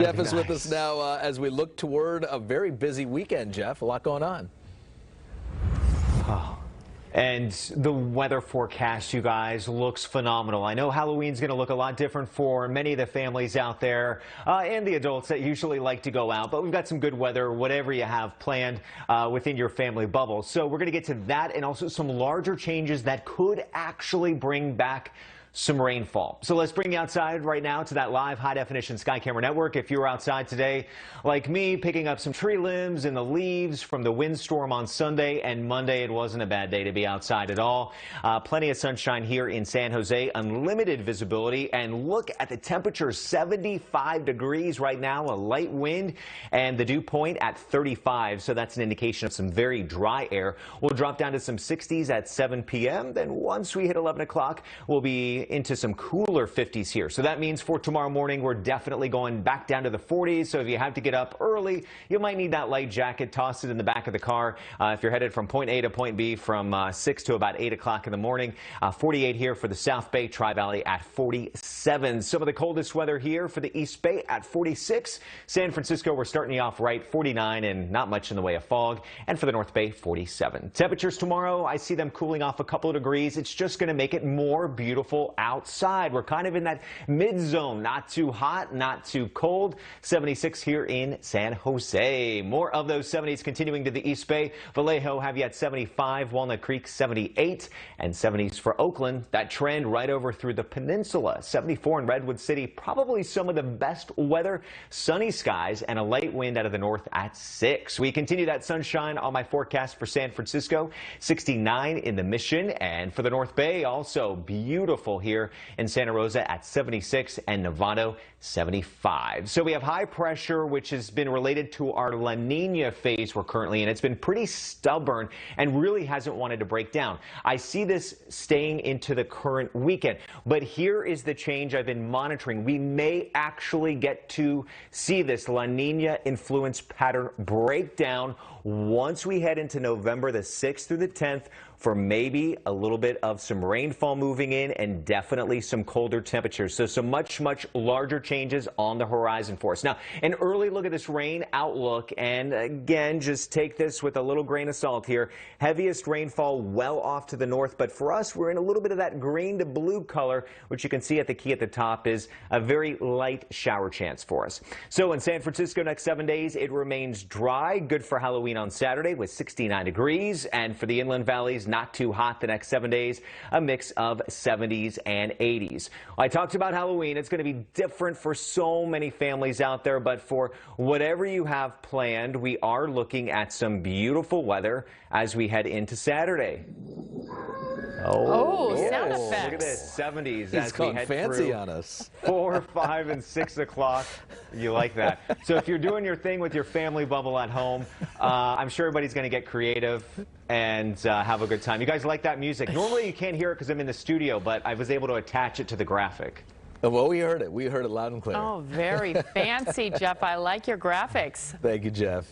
Jeff is with us now as we look toward a very busy weekend, Jeff. A lot going on. And the weather forecast, you guys, looks phenomenal. I know Halloween's going to look a lot different for many of the families out there and the adults that usually like to go out. But we've got some good weather, whatever you have planned within your family bubble. So we're going to get to that and also some larger changes that could actually bring back some rainfall. So let's bring you outside right now to that live high-definition sky camera network. If you were outside today, like me, picking up some tree limbs and the leaves from the windstorm on Sunday and Monday, it wasn't a bad day to be outside at all. Plenty of sunshine here in San Jose, unlimited visibility, and look at the temperature, 75 degrees right now, a light wind, and the dew point at 35, so that's an indication of some very dry air. We'll drop down to some 60s at 7 p.m. Then once we hit 11 o'clock, we'll be into some cooler 50s here. So that means for tomorrow morning, we're definitely going back down to the 40s. So if you have to get up early, you might need that light jacket. Toss it in the back of the car. If you're headed from point A to point B from 6 to about 8 o'clock in the morning. 48 here for the South Bay, Tri-Valley at 47. Some of the coldest weather here for the East Bay at 46. San Francisco, we're starting you off right, 49, and not much in the way of fog. And for the North Bay, 47. Temperatures tomorrow, I see them cooling off a couple of degrees. It's just going to make it more beautiful outside. We're kind of in that mid zone, not too hot, not too cold. 76 here in San Jose. More of those 70s continuing to the East Bay. Vallejo have you at 75, Walnut Creek 78, and 70s for Oakland. That trend right over through the peninsula. 74 in Redwood City, probably some of the best weather. Sunny skies and a light wind out of the north at 6. We continue that sunshine on my forecast for San Francisco. 69 in the Mission, and for the North Bay also beautiful here in Santa Rosa at 76 and Novato 75. So we have high pressure, which has been related to our La Nina phase we're currently in. It's been pretty stubborn and really hasn't wanted to break down. I see this staying into the current weekend, but here is the change I've been monitoring. We may actually get to see this La Nina influence pattern break down once we head into November the 6th through the 10th for maybe a little bit of some rainfall moving in and definitely some colder temperatures. So some much larger changes on the horizon for us. Now, an early look at this rain outlook, and again, just take this with a little grain of salt here. Heaviest rainfall well off to the north, but for us, we're in a little bit of that green to blue color, which you can see at the key at the top is a very light shower chance for us. So in San Francisco, next 7 days, it remains dry, good for Halloween on Saturday with 69 degrees, and for the inland valleys, not too hot the next 7 days, a mix of 70s and 80s. I talked about Halloween. It's going to be different for so many families out there, but for whatever you have planned, we are looking at some beautiful weather as we head into Saturday. Oh, sound effects. Look at this, 70s. He's gone fancy on us. 4, 5, and 6 o'clock. You like that. So if you're doing your thing with your family bubble at home, I'm sure everybody's going to get creative and have a good time. You guys like that music? Normally you can't hear it because I'm in the studio, but I was able to attach it to the graphic. Well, we heard it. We heard it loud and clear. Oh, very fancy, Jeff. I like your graphics. Thank you, Jeff.